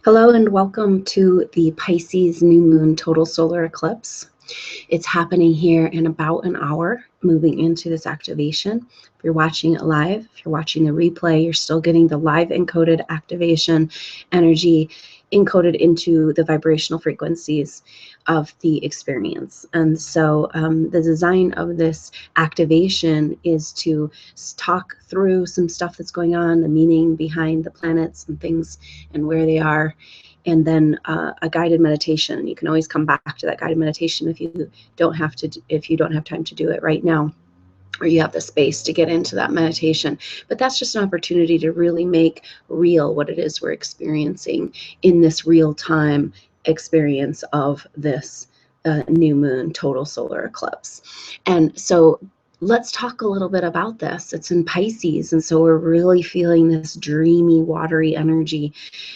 Hello and welcome to the Pisces new moon total solar eclipse. It's happening here in about an hour, moving into this activation. If you're watching it live, if you're watching the replay, you're still getting the live encoded activation energy encoded into the vibrational frequencies of the experience. And so the design of this activation is to talk through some stuff that's going on, the meaning behind the planets and things and where they are, and then a guided meditation. You can always come back to that guided meditation if you don't have time to do it right now, or you have the space to get into that meditation. But that's just an opportunity to really make real what it is we're experiencing in this real time experience of this new moon total solar eclipse. And so let's talk a little bit about this. It's in Pisces, and so we're really feeling this dreamy, watery energy.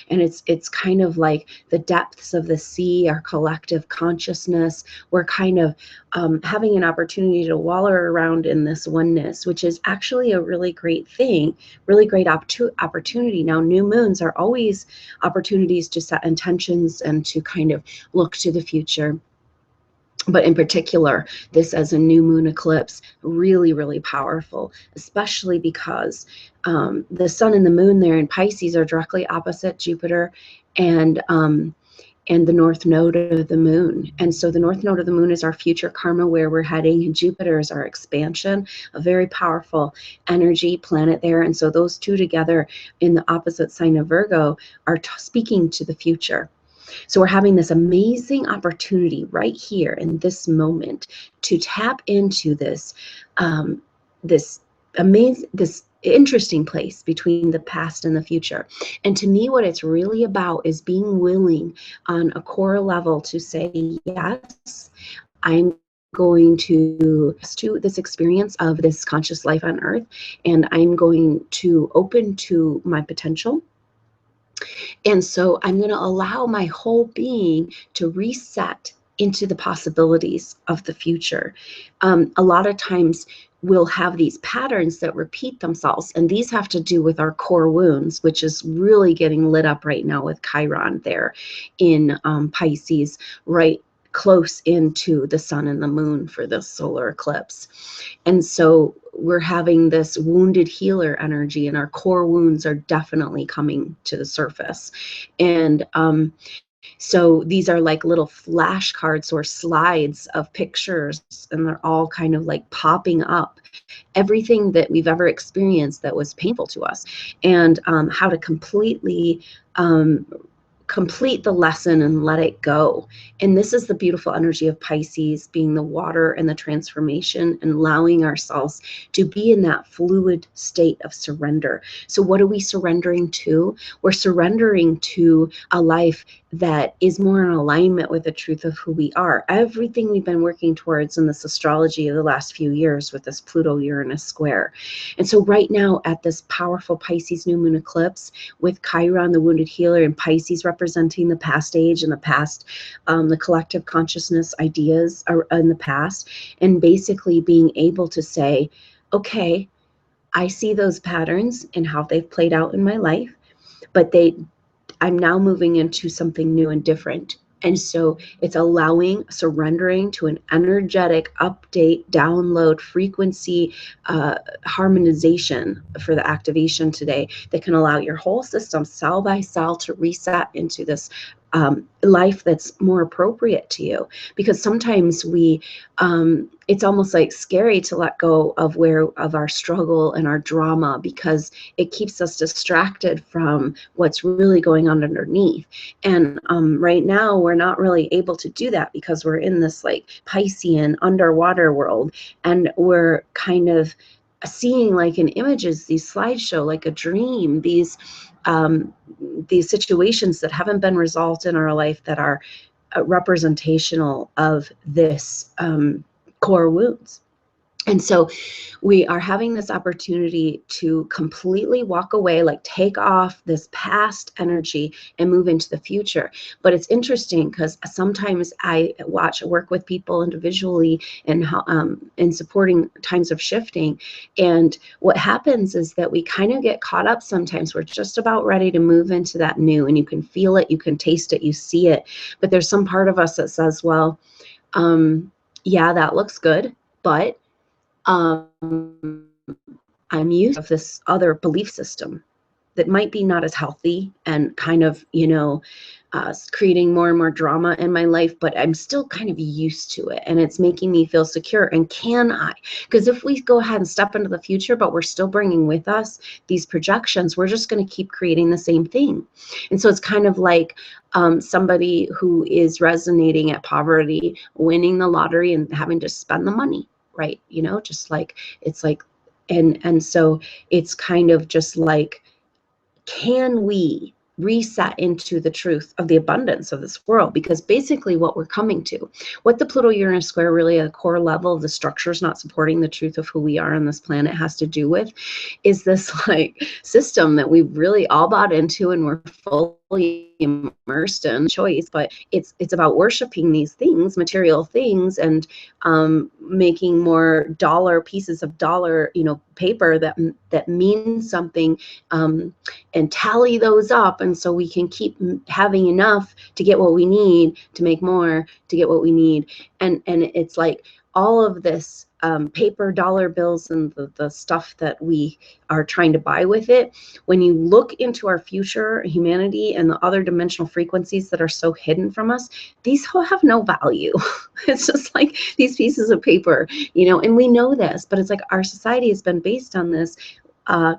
And it's kind of like the depths of the sea, our collective consciousness. We're kind of having an opportunity to wallow around in this oneness, which is actually a really great thing, really great opportunity. Now, new moons are always opportunities to set intentions and to kind of look to the future. But in particular, this as a new moon eclipse, really, really powerful, especially because the sun and the moon there in Pisces are directly opposite Jupiter and the north node of the moon. And so the north node of the moon is our future karma, where we're heading, and Jupiter is our expansion, a very powerful energy planet there. And so those two together in the opposite sign of Virgo are speaking to the future. So we're having this amazing opportunity right here in this moment to tap into this this interesting place between the past and the future. And to me, what it's really about is being willing on a core level to say, yes, I'm going to this experience of this conscious life on earth, and I'm going to open to my potential. And so I'm going to allow my whole being to reset into the possibilities of the future. A lot of times we'll have these patterns that repeat themselves, and these have to do with our core wounds, which is really getting lit up right now with Chiron there in Pisces, right close into the sun and the moon for this solar eclipse. And so we're having this wounded healer energy, and our core wounds are definitely coming to the surface. And so these are like little flashcards or slides of pictures, and they're all kind of like popping up everything that we've ever experienced that was painful to us, and how to completely complete the lesson and let it go. And this is the beautiful energy of Pisces, being the water and the transformation, and allowing ourselves to be in that fluid state of surrender. So what are we surrendering to? We're surrendering to a life that is more in alignment with the truth of who we are. Everything we've been working towards in this astrology of the last few years with this Pluto-Uranus square. And so right now at this powerful Pisces new moon eclipse, with Chiron, the wounded healer, and Pisces representing the past age and the past, the collective consciousness ideas are in the past, and basically being able to say, okay, I see those patterns and how they've played out in my life, but I'm now moving into something new and different. And so it's allowing, surrendering to an energetic update, download, frequency harmonization for the activation today that can allow your whole system, cell by cell, to reset into this life that's more appropriate to you. Because sometimes it's almost like scary to let go of our struggle and our drama, because it keeps us distracted from what's really going on underneath. And right now we're not really able to do that, because we're in this like Piscean underwater world, and we're kind of seeing like in images, these slideshow, like a dream, these situations that haven't been resolved in our life that are representational of this core wounds. And so we are having this opportunity to completely walk away, like take off this past energy and move into the future. But it's interesting because sometimes I work with people individually and how in supporting times of shifting. And what happens is that we kind of get caught up sometimes. We're just about ready to move into that new, and you can feel it, you can taste it, you see it. But there's some part of us that says, well, yeah, that looks good, but I'm used to this other belief system that might be not as healthy and kind of, creating more and more drama in my life, but I'm still kind of used to it and it's making me feel secure. And can I? Because if we go ahead and step into the future, but we're still bringing with us these projections, we're just going to keep creating the same thing. And so it's kind of like somebody who is resonating at poverty, winning the lottery and having to spend the money, right? Just like, it's like, and so it's kind of just like, can we reset into the truth of the abundance of this world? Because basically what we're coming to, what the Pluto-Uranus square really at a core level of the structures not supporting the truth of who we are on this planet has to do with, is this like system that we've really all bought into and we're fully immersed in choice. But it's about worshiping these things, material things, and making more pieces of dollar paper that means something, and tally those up, and so we can keep having enough to get what we need, to make more, to get what we need. And it's like all of this paper, dollar bills, and the stuff that we are trying to buy with it. When you look into our future, humanity, and the other dimensional frequencies that are so hidden from us, these have no value. It's just like these pieces of paper, and we know this, but it's like our society has been based on this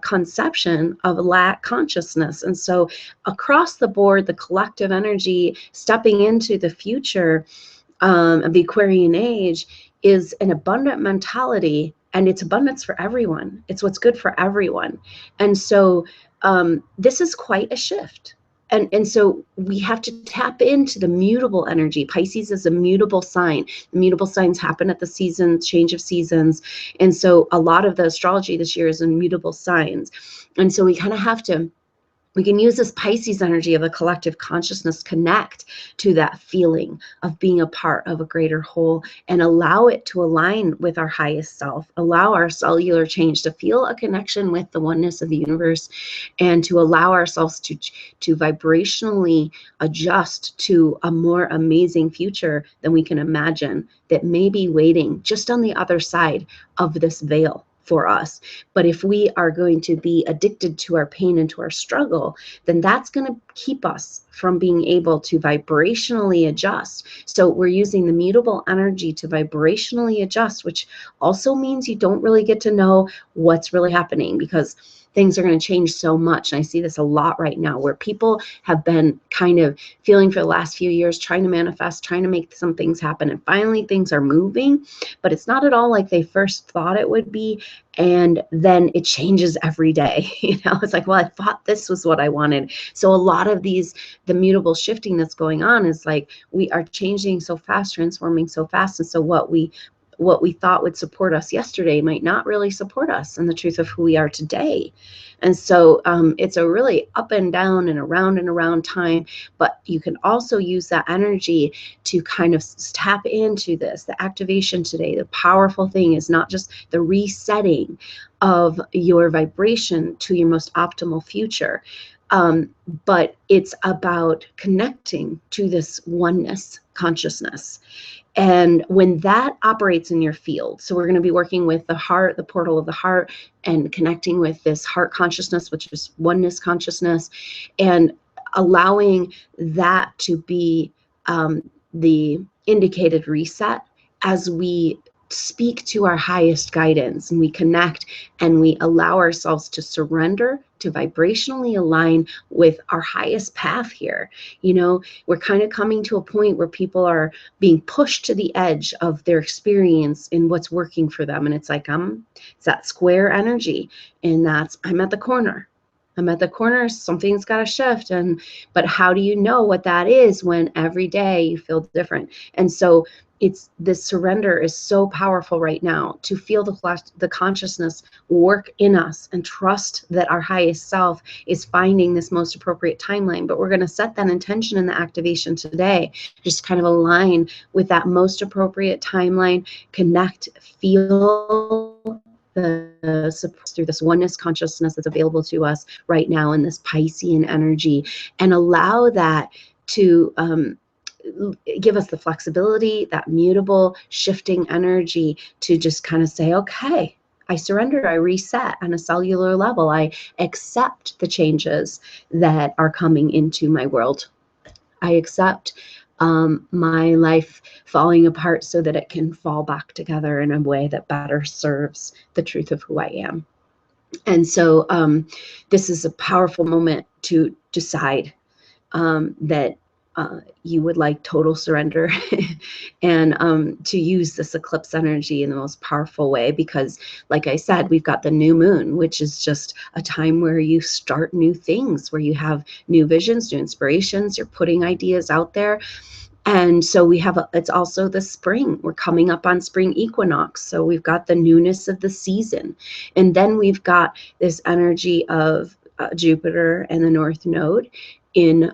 conception of lack consciousness. And so across the board, the collective energy stepping into the future of the Aquarian age is an abundant mentality, and it's abundance for everyone. It's what's good for everyone. And so this is quite a shift. And so we have to tap into the mutable energy. Pisces is a mutable sign. The mutable signs happen at the seasons, change of seasons. And so a lot of the astrology this year is in mutable signs. And so we kind of have to, we can use this Pisces energy of a collective consciousness, connect to that feeling of being a part of a greater whole, and allow it to align with our highest self, allow our cellular change to feel a connection with the oneness of the universe, and to allow ourselves to vibrationally adjust to a more amazing future than we can imagine that may be waiting just on the other side of this veil for us. But if we are going to be addicted to our pain and to our struggle, then that's going to keep us from being able to vibrationally adjust. So we're using the mutable energy to vibrationally adjust, which also means you don't really get to know what's really happening, because things are going to change so much. And I see this a lot right now, where people have been kind of feeling for the last few years, trying to manifest, trying to make some things happen. And finally things are moving, but it's not at all like they first thought it would be. And then it changes every day. It's like, well, I thought this was what I wanted. So a lot of the mutable shifting that's going on is like, we are changing so fast, transforming so fast. And so what we thought would support us yesterday might not really support us in the truth of who we are today. And so it's a really up and down and around time, but you can also use that energy to kind of tap into this. The activation today, the powerful thing is not just the resetting of your vibration to your most optimal future, but it's about connecting to this oneness consciousness. And when that operates in your field, so we're going to be working with the heart, the portal of the heart, and connecting with this heart consciousness, which is oneness consciousness, and allowing that to be the indicated reset as we speak to our highest guidance, and we connect and we allow ourselves to surrender, to vibrationally align with our highest path here. We're kind of coming to a point where people are being pushed to the edge of their experience in what's working for them. And it's like, it's that square energy, and I'm at the corner. I'm at the corner, something's got to shift. But how do you know what that is when every day you feel different? And so it's this surrender is so powerful right now, to feel the consciousness work in us and trust that our highest self is finding this most appropriate timeline. But we're going to set that intention in the activation today, just kind of align with that most appropriate timeline, connect, feel the support through this oneness consciousness that's available to us right now in this Piscean energy, and allow that to give us the flexibility, that mutable, shifting energy to just kind of say, okay, I surrender, I reset on a cellular level. I accept the changes that are coming into my world. I accept my life falling apart so that it can fall back together in a way that better serves the truth of who I am. And so this is a powerful moment to decide that you would like total surrender and to use this eclipse energy in the most powerful way, because like I said, we've got the new moon, which is just a time where you start new things, where you have new visions, new inspirations, you're putting ideas out there. And so we have, it's also the spring. We're coming up on spring equinox. So we've got the newness of the season. And then we've got this energy of Jupiter and the North Node in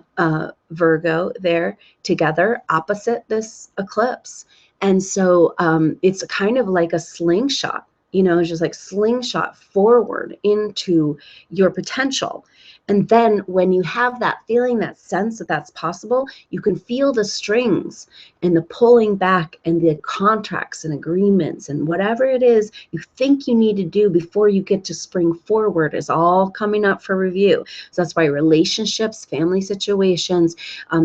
Virgo there together opposite this eclipse. And so it's kind of like a slingshot, it's just like slingshot forward into your potential. And then when you have that feeling, that sense that that's possible, you can feel the strings and the pulling back and the contracts and agreements and whatever it is you think you need to do before you get to spring forward is all coming up for review. So that's why relationships, family situations,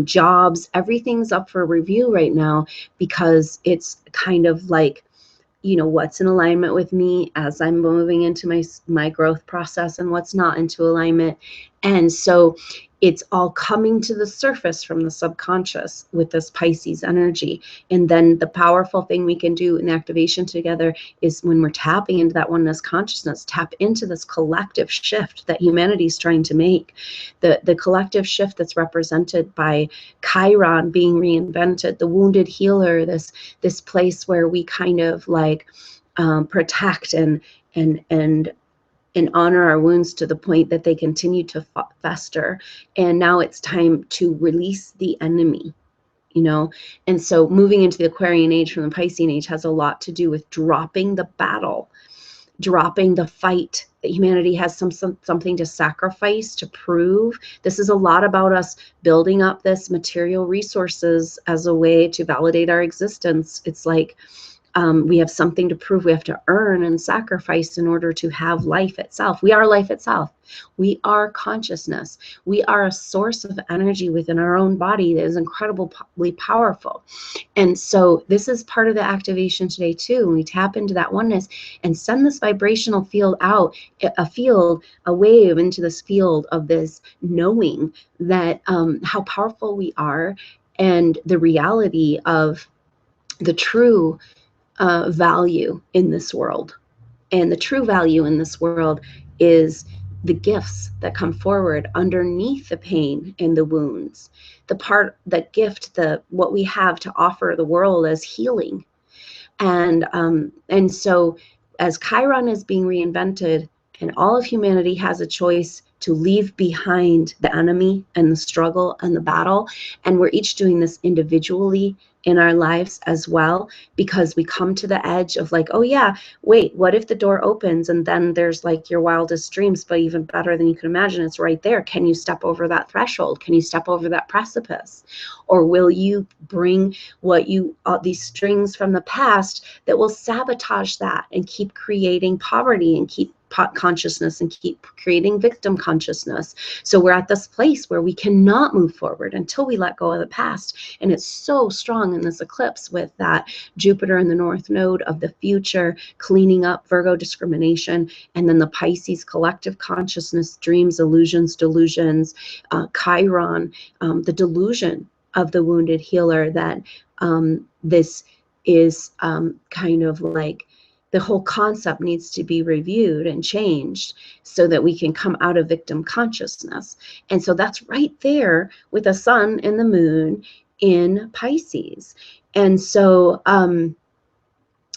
jobs, everything's up for review right now, because it's kind of like, what's in alignment with me as I'm moving into my growth process, and what's not into alignment. And so it's all coming to the surface from the subconscious with this Pisces energy. And then the powerful thing we can do in the activation together is, when we're tapping into that oneness consciousness, tap into this collective shift that humanity is trying to make. The collective shift that's represented by Chiron being reinvented, the wounded healer, this place where we kind of like protect and honor our wounds to the point that they continue to fester. And now it's time to release the enemy, And so moving into the Aquarian age from the Piscean age has a lot to do with dropping the battle, dropping the fight, that humanity has something to sacrifice, to prove. This is a lot about us building up this material resources as a way to validate our existence. It's like, we have something to prove. We have to earn and sacrifice in order to have life itself. We are life itself. We are consciousness. We are a source of energy within our own body that is incredibly powerful. And so this is part of the activation today too. When we tap into that oneness and send this vibrational field out, a wave into this field of this knowing that how powerful we are, and the reality of the true value in this world. And the true value in this world is the gifts that come forward underneath the pain and the wounds. That gift, what we have to offer the world as healing. And so as Chiron is being reinvented, and all of humanity has a choice to leave behind the enemy and the struggle and the battle. And we're each doing this individually in our lives as well, because we come to the edge of like, oh yeah, wait, what if the door opens and then there's like your wildest dreams, but even better than you can imagine, it's right there. Can you step over that threshold? Can you step over that precipice? Or will you bring these strings from the past that will sabotage that and keep creating poverty and keep consciousness and keep creating victim consciousness? So we're at this place where we cannot move forward until we let go of the past. And it's so strong in this eclipse with that Jupiter in the North Node of the future, cleaning up Virgo discrimination, and then the Pisces collective consciousness, dreams, illusions, delusions, Chiron, the delusion of the wounded healer, that this is kind of like The whole concept needs to be reviewed and changed so that we can come out of victim consciousness. And so that's right there with the sun and the moon in Pisces. And so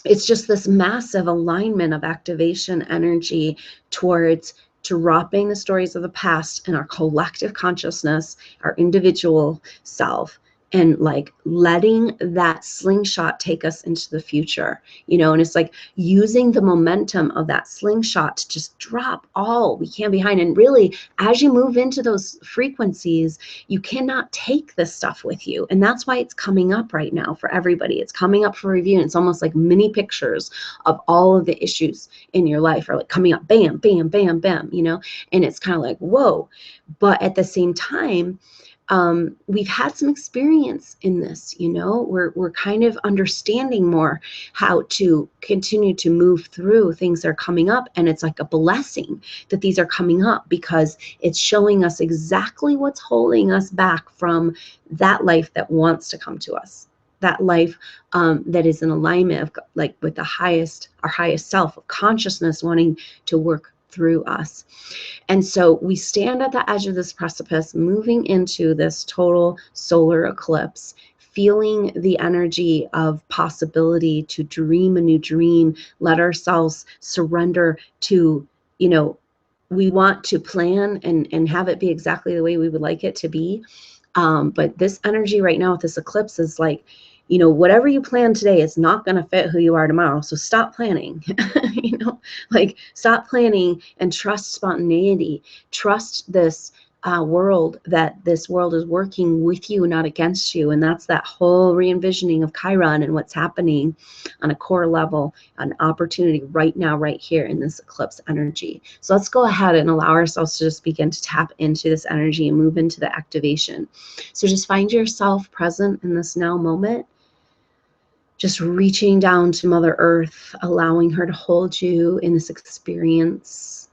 it's just this massive alignment of activation energy towards dropping the stories of the past in our collective consciousness, our individual self, and like letting that slingshot take us into the future, you know. And it's like using the momentum of that slingshot to just drop all we can behind. And really, as you move into those frequencies, you cannot take this stuff with you. And that's why it's coming up right now for everybody. It's coming up for review. And it's almost like mini pictures of all of the issues in your life are like coming up, bam, bam, bam, bam, you know. And it's kind of like, whoa. But at the same time, we've had some experience in this, you know. We're kind of understanding more how to continue to move through things that are coming up. And it's like a blessing that these are coming up, because it's showing us exactly what's holding us back from that life that wants to come to us, that life that is in alignment of like with the highest, our highest self of consciousness wanting to work through us. And so we stand at the edge of this precipice, moving into this total solar eclipse, feeling the energy of possibility to dream a new dream, let ourselves surrender to, you know, we want to plan and have it be exactly the way we would like it to be. But this energy right now with this eclipse is like, you know, whatever you plan today is not going to fit who you are tomorrow. So stop planning, you know, like stop planning and trust spontaneity. Trust this world, that this world is working with you, not against you. And that's that whole re-envisioning of Chiron and what's happening on a core level, an opportunity right now, right here in this eclipse energy. So let's go ahead and allow ourselves to just begin to tap into this energy and move into the activation. So just find yourself present in this now moment. Just reaching down to Mother Earth, allowing her to hold you in this experience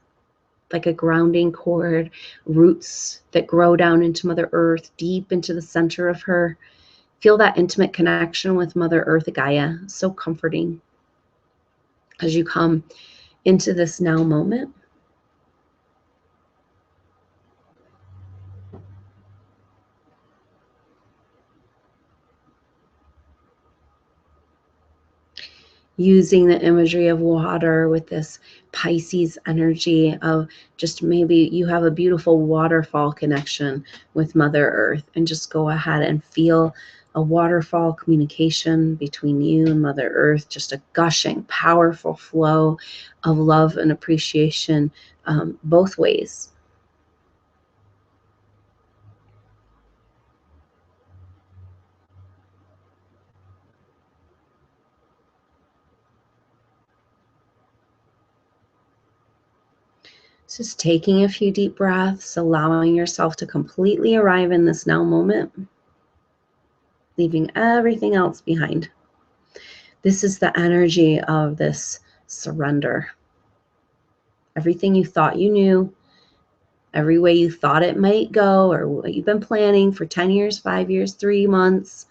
like a grounding cord, roots that grow down into Mother Earth, deep into the center of her. Feel that intimate connection with Mother Earth, Gaia. So comforting as you come into this now moment. Using the imagery of water with this Pisces energy of just maybe you have a beautiful waterfall connection with Mother Earth, and just go ahead and feel a waterfall communication between you and Mother Earth, just a gushing, powerful flow of love and appreciation both ways. Just taking a few deep breaths, allowing yourself to completely arrive in this now moment, leaving everything else behind. This is the energy of this surrender. Everything you thought you knew, every way you thought it might go, or what you've been planning for 10 years, 5 years, 3 months,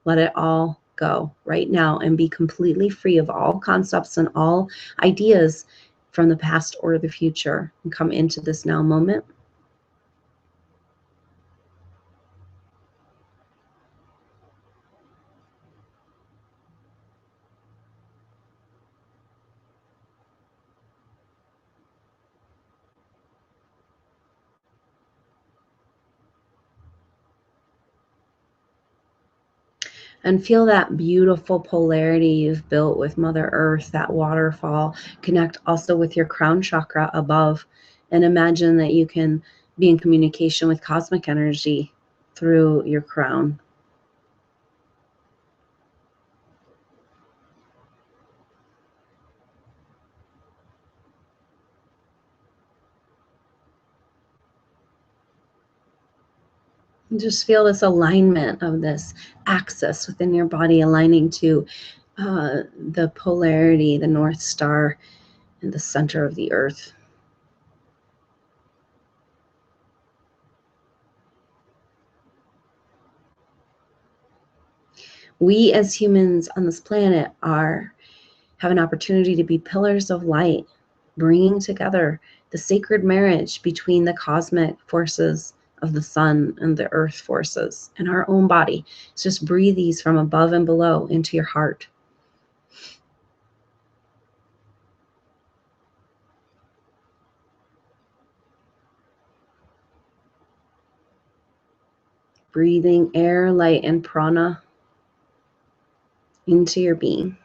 let it all go right now and be completely free of all concepts and all ideas from the past or the future, and come into this now moment. And feel that beautiful polarity you've built with Mother Earth, that waterfall. Connect also with your crown chakra above, and imagine that you can be in communication with cosmic energy through your crown. And just feel this alignment of this axis within your body, aligning to the polarity, the North Star, in the center of the earth. We as humans on this planet are have an opportunity to be pillars of light, bringing together the sacred marriage between the cosmic forces of the sun and the earth forces in our own body. So just breathe these from above and below into your heart. Breathing air, light, and prana into your being.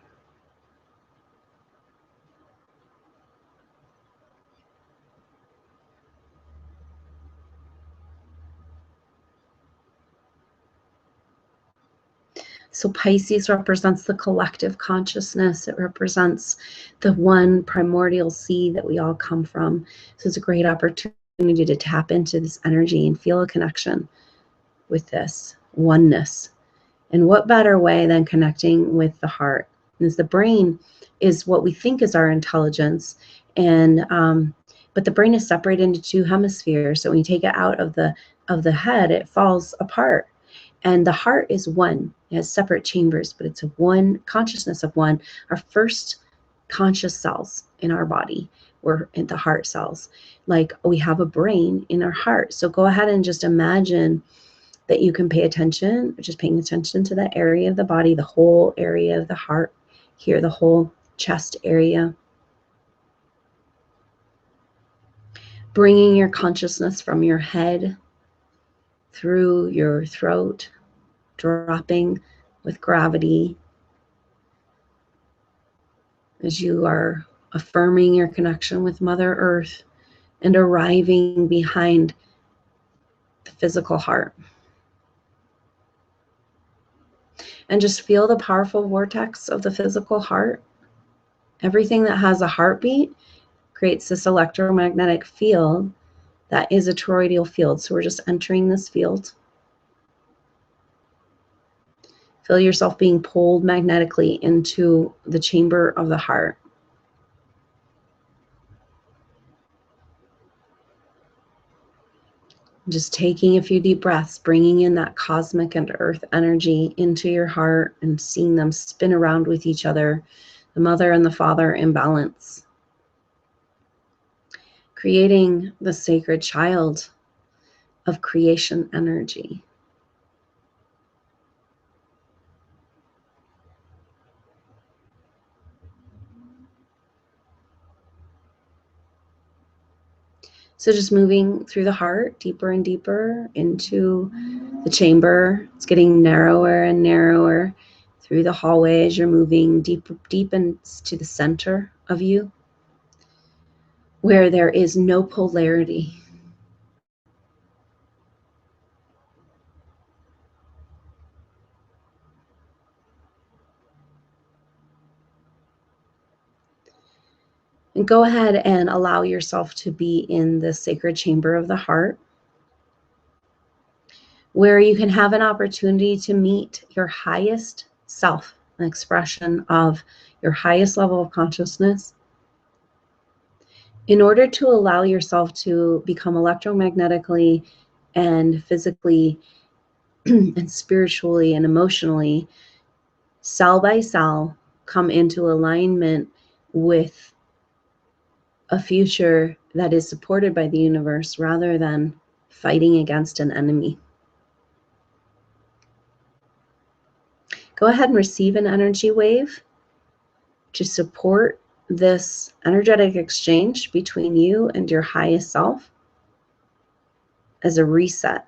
So Pisces represents the collective consciousness. It represents the one primordial seed that we all come from. So it's a great opportunity to tap into this energy and feel a connection with this oneness. And what better way than connecting with the heart? Because the brain is what we think is our intelligence, and but the brain is separated into two hemispheres. So when you take it out of the head, it falls apart. And the heart is one. It has separate chambers, but it's one consciousness of one. Our first conscious cells in our body were in the heart cells. Like we have a brain in our heart. So go ahead and just imagine that you can pay attention, just paying attention to that area of the body, the whole area of the heart here, the whole chest area. Bringing your consciousness from your head through your throat, dropping with gravity as you are affirming your connection with Mother Earth and arriving behind the physical heart. And just feel the powerful vortex of the physical heart. Everything that has a heartbeat creates this electromagnetic field that is a toroidal field. So we're just entering this field. Feel yourself being pulled magnetically into the chamber of the heart. Just taking a few deep breaths, bringing in that cosmic and earth energy into your heart and seeing them spin around with each other, the mother and the father in balance. Creating the sacred child of creation energy. So just moving through the heart, deeper and deeper into the chamber. It's getting narrower and narrower through the hallway as you're moving deep into the center of you, where there is no polarity. And go ahead and allow yourself to be in the sacred chamber of the heart, where you can have an opportunity to meet your highest self, an expression of your highest level of consciousness. In order to allow yourself to become electromagnetically and physically and spiritually and emotionally, cell by cell, come into alignment with a future that is supported by the universe rather than fighting against an enemy. Go ahead and receive an energy wave to support this energetic exchange between you and your highest self as a reset.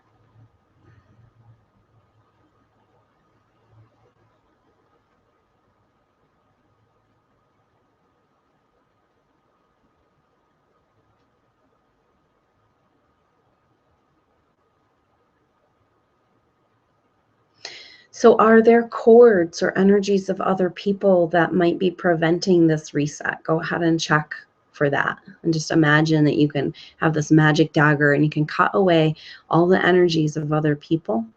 So are there cords or energies of other people that might be preventing this reset? Go ahead and check for that. And just imagine that you can have this magic dagger and you can cut away all the energies of other people.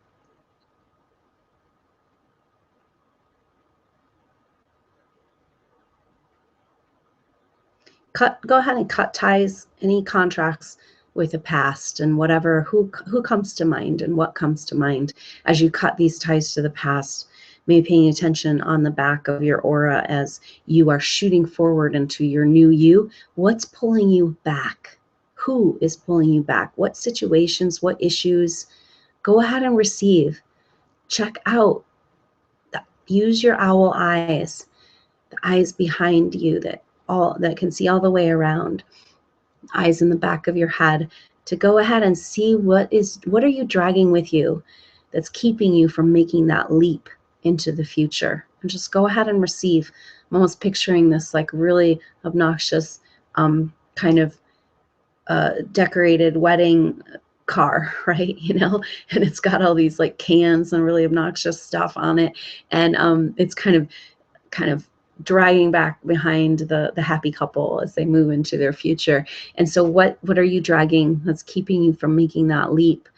Go ahead and cut ties, any contracts with the past and whatever, who comes to mind and what comes to mind as you cut these ties to the past. Maybe paying attention on the back of your aura as you are shooting forward into your new you. What's pulling you back? Who is pulling you back? What situations, what issues? Go ahead and receive. Check out. Use your owl eyes, the eyes behind you that can see all the way around, eyes in the back of your head, to go ahead and see what are you dragging with you that's keeping you from making that leap into the future. And just go ahead and receive. I'm almost picturing this like really obnoxious kind of decorated wedding car, right? And it's got all these like cans and really obnoxious stuff on it, and it's kind of dragging back behind the happy couple as they move into their future. And so what are you dragging that's keeping you from making that leap?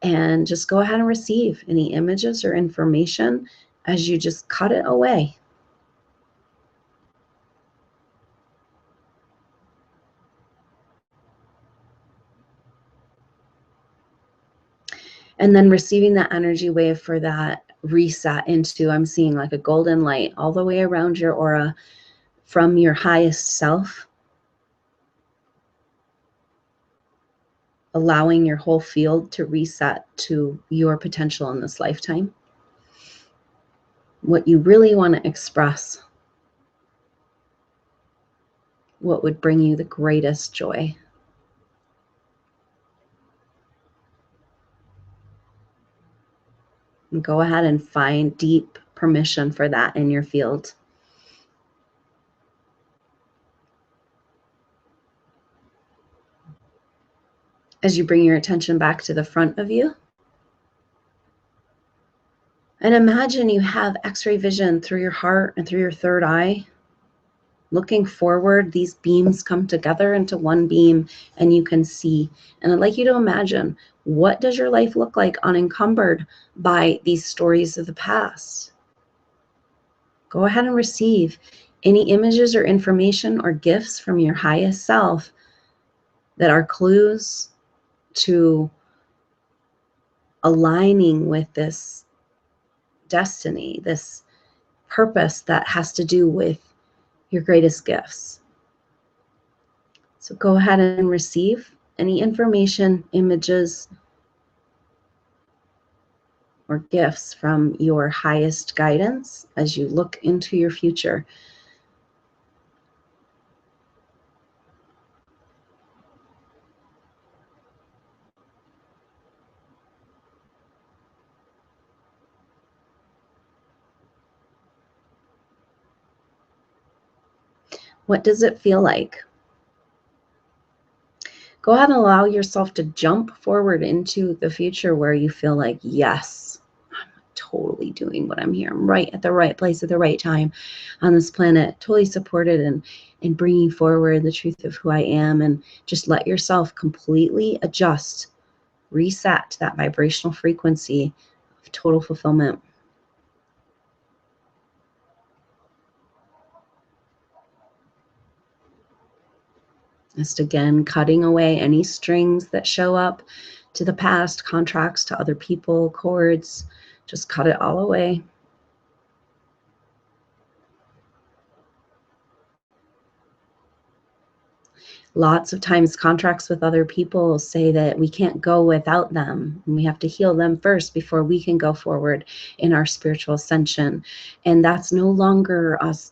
And just go ahead and receive any images or information as you just cut it away. And then receiving that energy wave for that reset into, I'm seeing like a golden light all the way around your aura from your highest self, allowing your whole field to reset to your potential in this lifetime. What you really want to express, what would bring you the greatest joy. And go ahead and find deep permission for that in your field. As you bring your attention back to the front of you, and imagine you have X-ray vision through your heart and through your third eye. Looking forward, these beams come together into one beam and you can see. And I'd like you to imagine, what does your life look like unencumbered by these stories of the past? Go ahead and receive any images or information or gifts from your highest self that are clues to aligning with this destiny, this purpose that has to do with your greatest gifts. So go ahead and receive any information, images, or gifts from your highest guidance as you look into your future. What does it feel like? Go ahead and allow yourself to jump forward into the future where you feel like, yes, I'm totally doing what I'm here. I'm right at the right place at the right time on this planet, totally supported and bringing forward the truth of who I am. And just let yourself completely adjust, reset to that vibrational frequency of total fulfillment. Just again, cutting away any strings that show up to the past, contracts to other people, cords, just cut it all away. Lots of times contracts with other people say that we can't go without them and we have to heal them first before we can go forward in our spiritual ascension. And that's no longer us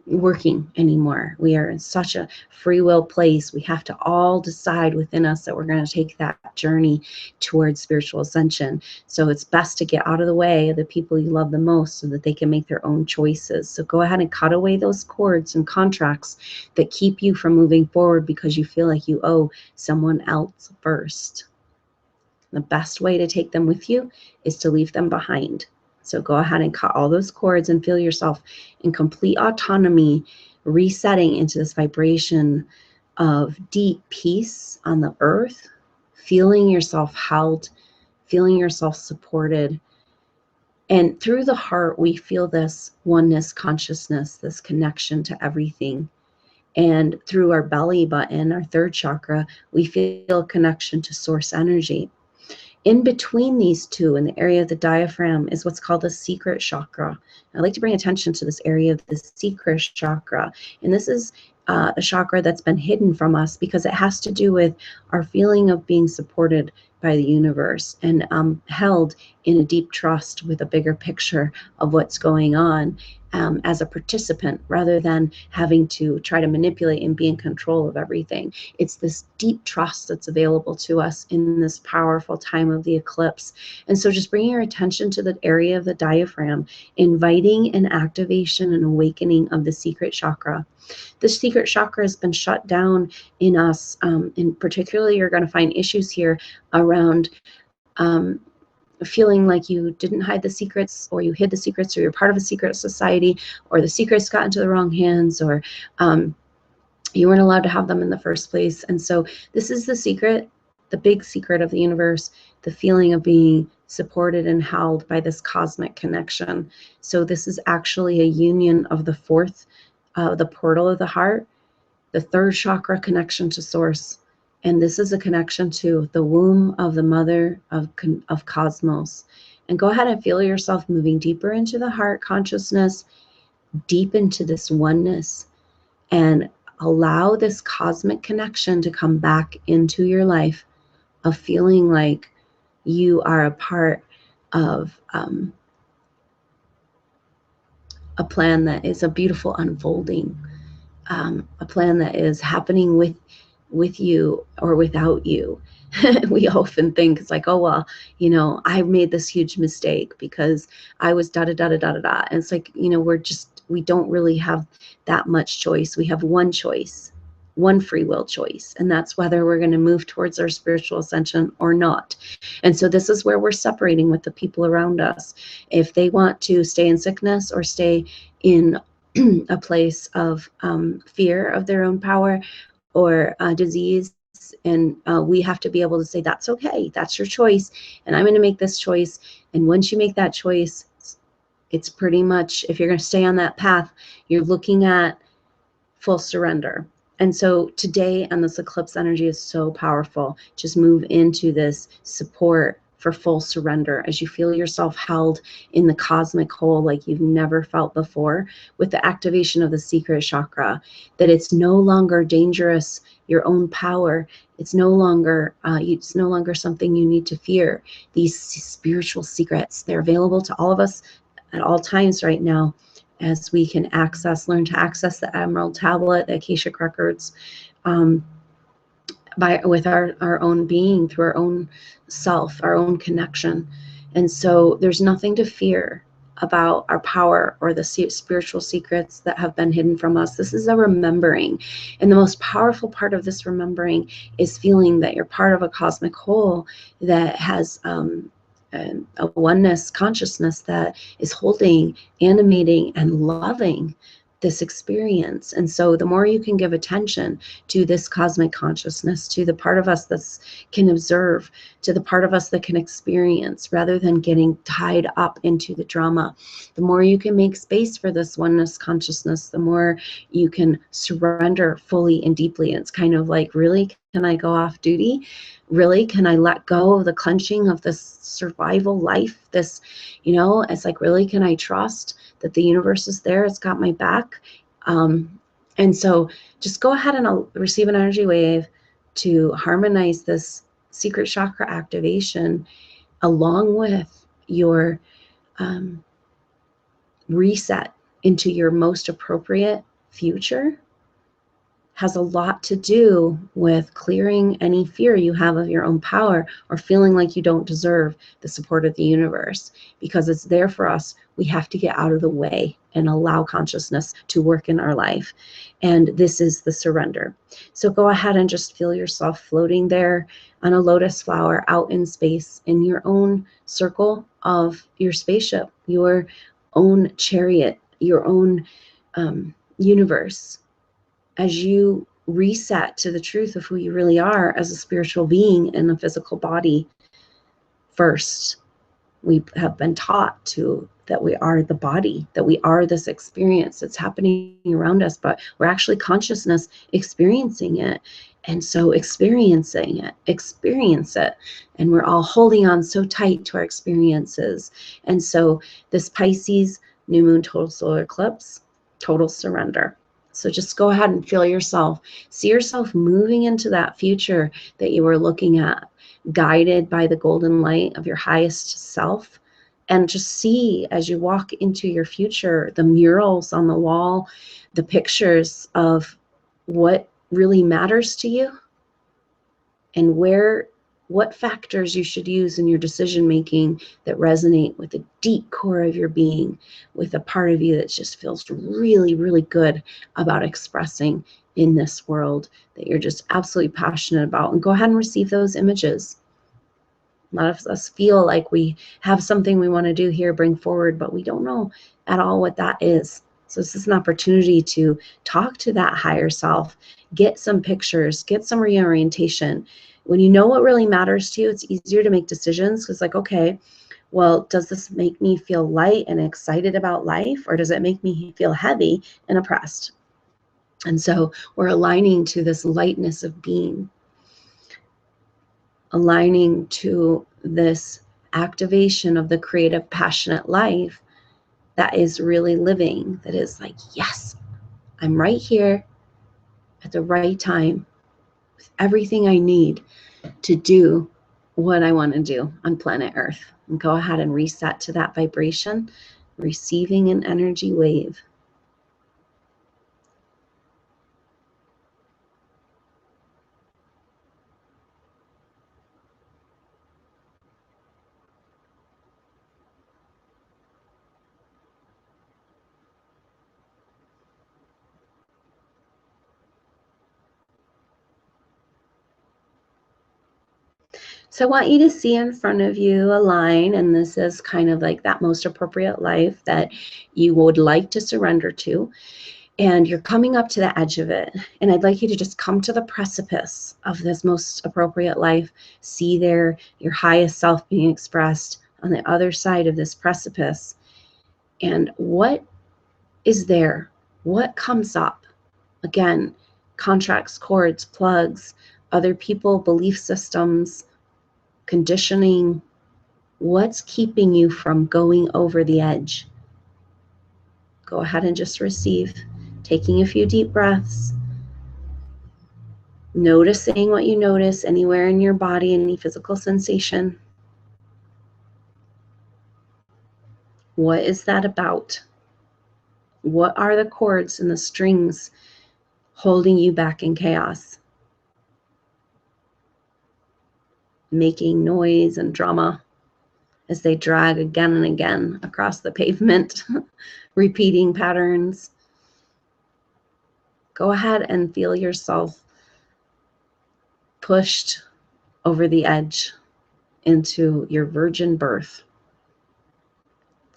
working anymore. We are in such a free will place. We have to all decide within us that we're going to take that journey towards spiritual ascension. So it's best to get out of the way of the people you love the most so that they can make their own choices. So go ahead and cut away those cords and contracts that keep you from moving forward because you feel like you owe someone else first. The best way to take them with you is to leave them behind. So go ahead and cut all those cords and feel yourself in complete autonomy, resetting into this vibration of deep peace on the earth, feeling yourself held, feeling yourself supported. And through the heart, we feel this oneness consciousness, this connection to everything. And through our belly button, our third chakra, we feel a connection to source energy. In between these two, in the area of the diaphragm, is what's called a secret chakra. I'd like to bring attention to this area of the secret chakra. And this is a chakra that's been hidden from us because it has to do with our feeling of being supported by the universe and held in a deep trust with a bigger picture of what's going on as a participant, rather than having to try to manipulate and be in control of everything. It's this deep trust that's available to us in this powerful time of the eclipse. And so just bringing your attention to the area of the diaphragm, inviting an activation and awakening of the secret chakra. The secret chakra has been shut down in us. And particularly, you're going to find issues here around feeling like you didn't hide the secrets, or you hid the secrets, or you're part of a secret society, or the secrets got into the wrong hands, or you weren't allowed to have them in the first place. And so this is the secret, the big secret of the universe, the feeling of being supported and held by this cosmic connection. So this is actually a union of the fourth, the portal of the heart, the third chakra connection to source. And this is a connection to the womb of the mother of cosmos. And go ahead and feel yourself moving deeper into the heart consciousness, deep into this oneness, and allow this cosmic connection to come back into your life, of feeling like you are a part of a plan that is a beautiful unfolding, a plan that is happening with you or without you. We often think it's like, oh, well, you know, I made this huge mistake because I was da da da da da da da. And it's like, you know, we don't really have that much choice. We have one choice, one free will choice, and that's whether we're going to move towards our spiritual ascension or not. And so this is where we're separating with the people around us. If they want to stay in sickness or stay in a place of fear of their own power or disease, and we have to be able to say, that's okay, that's your choice, and I'm going to make this choice. And once you make that choice, it's pretty much, if you're going to stay on that path, you're looking at full surrender. And so today, and this eclipse energy is so powerful, just move into this support for full surrender as you feel yourself held in the cosmic whole like you've never felt before, with the activation of the secret chakra, that it's no longer dangerous, your own power. It's no longer something you need to fear. These spiritual secrets, they're available to all of us at all times right now, as we can learn to access the Emerald Tablet, the Akashic Records, with our own being, through our own self, our own connection. And so there's nothing to fear about our power or the spiritual secrets that have been hidden from us. This is a remembering. And the most powerful part of this remembering is feeling that you're part of a cosmic whole that has a oneness consciousness that is holding, animating, and loving this experience. And so the more you can give attention to this cosmic consciousness, to the part of us that can observe, to the part of us that can experience, rather than getting tied up into the drama, the more you can make space for this oneness consciousness, the more you can surrender fully and deeply. And it's kind of like, really, can I go off duty? Really, can I let go of the clenching of this survival life? This, you know, it's like, really, can I trust that the universe is there? It's got my back. And so just go ahead and I'll receive an energy wave to harmonize this secret chakra activation along with your reset into your most appropriate future. Has a lot to do with clearing any fear you have of your own power, or feeling like you don't deserve the support of the universe, because it's there for us. We have to get out of the way and allow consciousness to work in our life. And this is the surrender. So go ahead and just feel yourself floating there on a lotus flower out in space, in your own circle of your spaceship, your own chariot, your own universe. As you reset to the truth of who you really are as a spiritual being in a physical body. First, we have been taught that we are the body, that we are this experience that's happening around us, but we're actually consciousness experiencing it And so experience it. And we're all holding on so tight to our experiences. And so this Pisces new moon total solar eclipse, total surrender. So just go ahead and feel yourself, see yourself moving into that future that you were looking at, guided by the golden light of your highest self. And just see as you walk into your future, the murals on the wall, the pictures of what really matters to you and what factors you should use in your decision making that resonate with the deep core of your being, with a part of you that just feels really, really good about expressing in this world that you're just absolutely passionate about. And go ahead and receive those images. A lot of us feel like we have something we want to do here, bring forward, but we don't know at all what that is. So this is an opportunity to talk to that higher self, get some pictures, get some reorientation. When you know what really matters to you, it's easier to make decisions because, like, okay, well, does this make me feel light and excited about life, or does it make me feel heavy and oppressed? And so we're aligning to this lightness of being, aligning to this activation of the creative, passionate life that is really living, that is like, yes, I'm right here at the right time with everything I need to do what I want to do on planet Earth. And go ahead and reset to that vibration, receiving an energy wave. So I want you to see in front of you a line, and this is kind of like that most appropriate life that you would like to surrender to. And you're coming up to the edge of it. And I'd like you to just come to the precipice of this most appropriate life. See there your highest self being expressed on the other side of this precipice. And what is there? What comes up? Again, contracts, cords, plugs, other people, belief systems, conditioning. What's keeping you from going over the edge? Go ahead and just receive, taking a few deep breaths, noticing what you notice anywhere in your body, any physical sensation. What is that about? What are the cords and the strings holding you back in chaos? Making noise and drama as they drag again and again across the pavement, repeating patterns. Go ahead and feel yourself pushed over the edge into your virgin birth.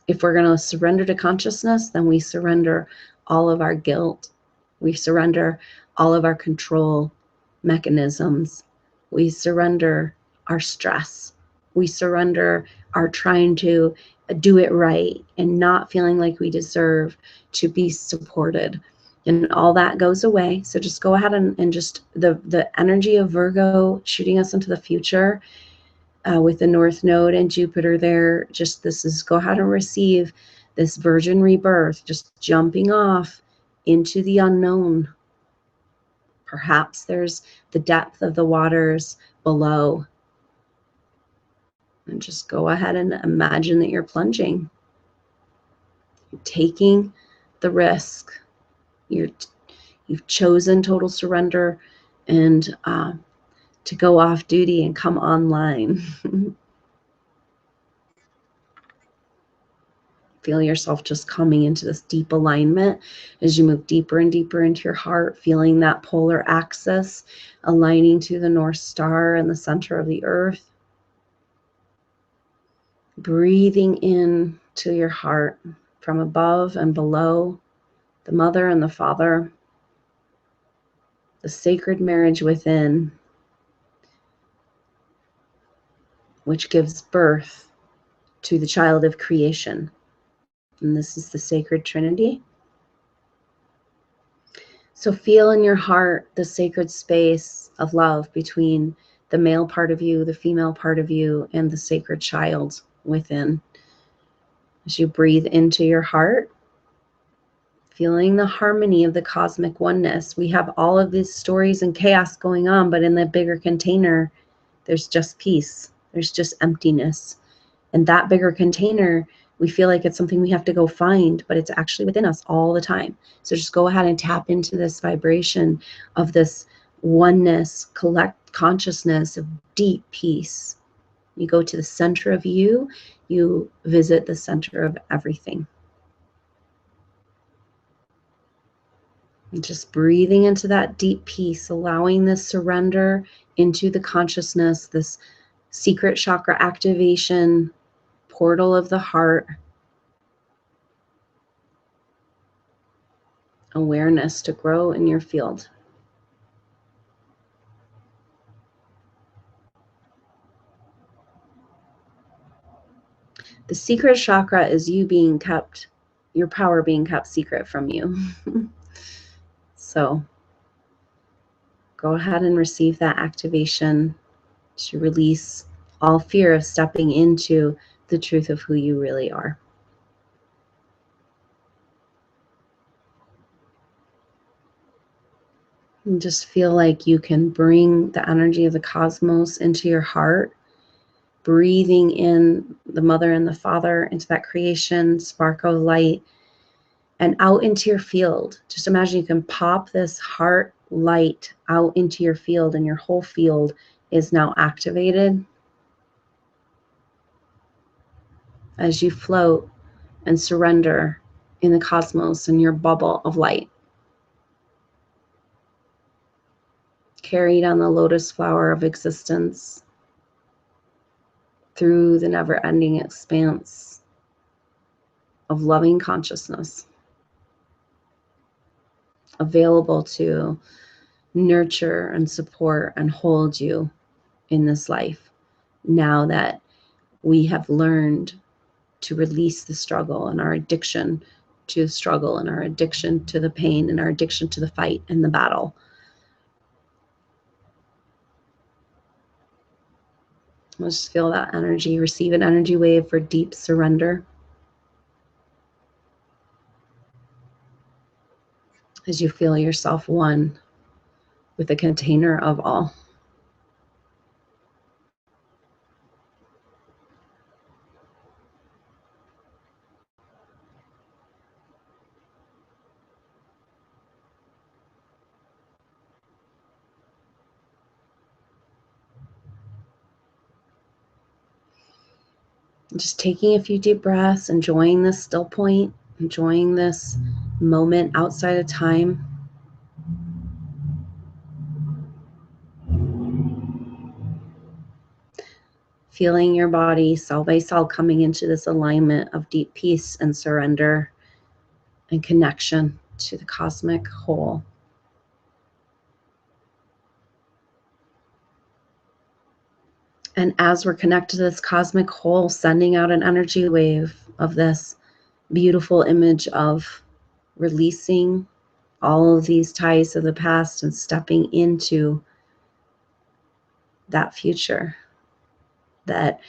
If we're going to surrender to consciousness, then we surrender all of our guilt. We surrender all of our control mechanisms. We surrender our stress. We surrender our trying to do it right and not feeling like we deserve to be supported. And all that goes away. So just go ahead and just the energy of Virgo shooting us into the future, with the North Node and Jupiter there, just this is go ahead and receive this virgin rebirth, just jumping off into the unknown. Perhaps there's the depth of the waters below. And just go ahead and imagine that you're plunging. You're taking the risk. You've chosen total surrender and to go off duty and come online. Feel yourself just coming into this deep alignment as you move deeper and deeper into your heart, feeling that polar axis aligning to the North Star in the center of the earth. Breathing in to your heart from above and below, the mother and the father, the sacred marriage within, which gives birth to the child of creation. And this is the sacred Trinity. So feel in your heart the sacred space of love between the male part of you, the female part of you, and the sacred child within. As you breathe into your heart, feeling the harmony of the cosmic oneness. We have all of these stories and chaos going on, but in the bigger container, there's just peace. There's just emptiness. And that bigger container, we feel like it's something we have to go find, but it's actually within us all the time. So just go ahead and tap into this vibration of this oneness, collect consciousness of deep peace. You go to the center of you, you visit the center of everything. And just breathing into that deep peace, allowing this surrender into the consciousness, this secret chakra activation, portal of the heart, awareness to grow in your field. The secret chakra is you being kept, your power being kept secret from you. So go ahead and receive that activation to release all fear of stepping into the truth of who you really are. And just feel like you can bring the energy of the cosmos into your heart, breathing in the mother and the father into that creation, spark of light, and out into your field. Just imagine you can pop this heart light out into your field, and your whole field is now activated as you float and surrender in the cosmos in your bubble of light. Carried on the lotus flower of existence through the never-ending expanse of loving consciousness, available to nurture and support and hold you in this life, now that we have learned to release the struggle and our addiction to the struggle and our addiction to the pain and our addiction to the fight and the battle. Let's just feel that energy. Receive an energy wave for deep surrender as you feel yourself one with the container of all. Just taking a few deep breaths, enjoying this still point, enjoying this moment outside of time. Feeling your body cell by cell coming into this alignment of deep peace and surrender and connection to the cosmic whole. And as we're connected to this cosmic whole, sending out an energy wave of this beautiful image of releasing all of these ties of the past and stepping into that future, that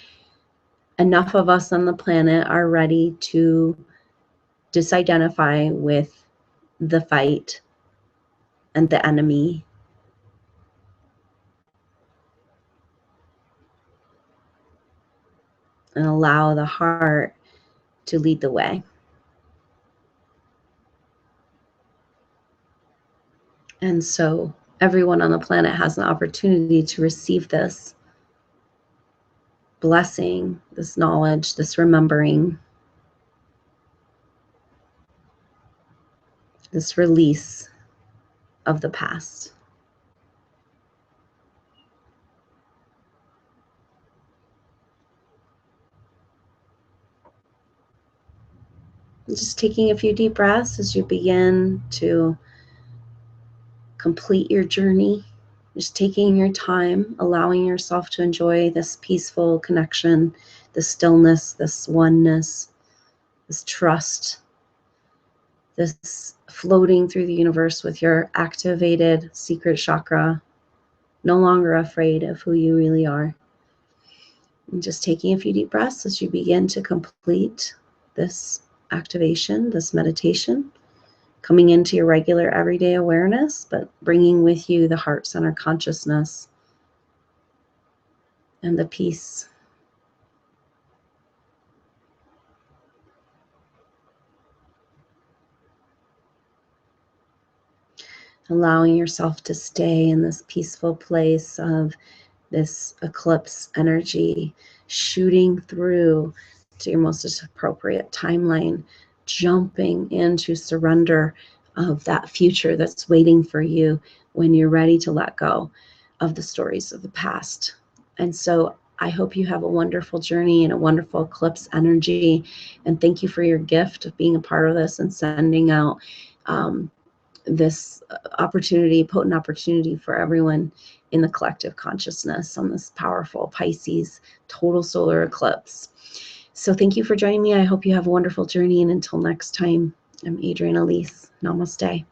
enough of us on the planet are ready to disidentify with the fight and the enemy, and allow the heart to lead the way. And so everyone on the planet has an opportunity to receive this blessing, this knowledge, this remembering, this release of the past. Just taking a few deep breaths as you begin to complete your journey. Just taking your time, allowing yourself to enjoy this peaceful connection, this stillness, this oneness, this trust, this floating through the universe with your activated secret chakra, no longer afraid of who you really are. And just taking a few deep breaths as you begin to complete this activation, this meditation, coming into your regular everyday awareness, but bringing with you the heart center consciousness and the peace. Allowing yourself to stay in this peaceful place of this eclipse energy, shooting through to your most appropriate timeline, jumping into surrender of that future that's waiting for you when you're ready to let go of the stories of the past. And so I hope you have a wonderful journey and a wonderful eclipse energy. And thank you for your gift of being a part of this and sending out this opportunity, potent opportunity for everyone in the collective consciousness on this powerful Pisces total solar eclipse. So thank you for joining me. I hope you have a wonderful journey. And until next time, I'm Adrienne Elise. Namaste.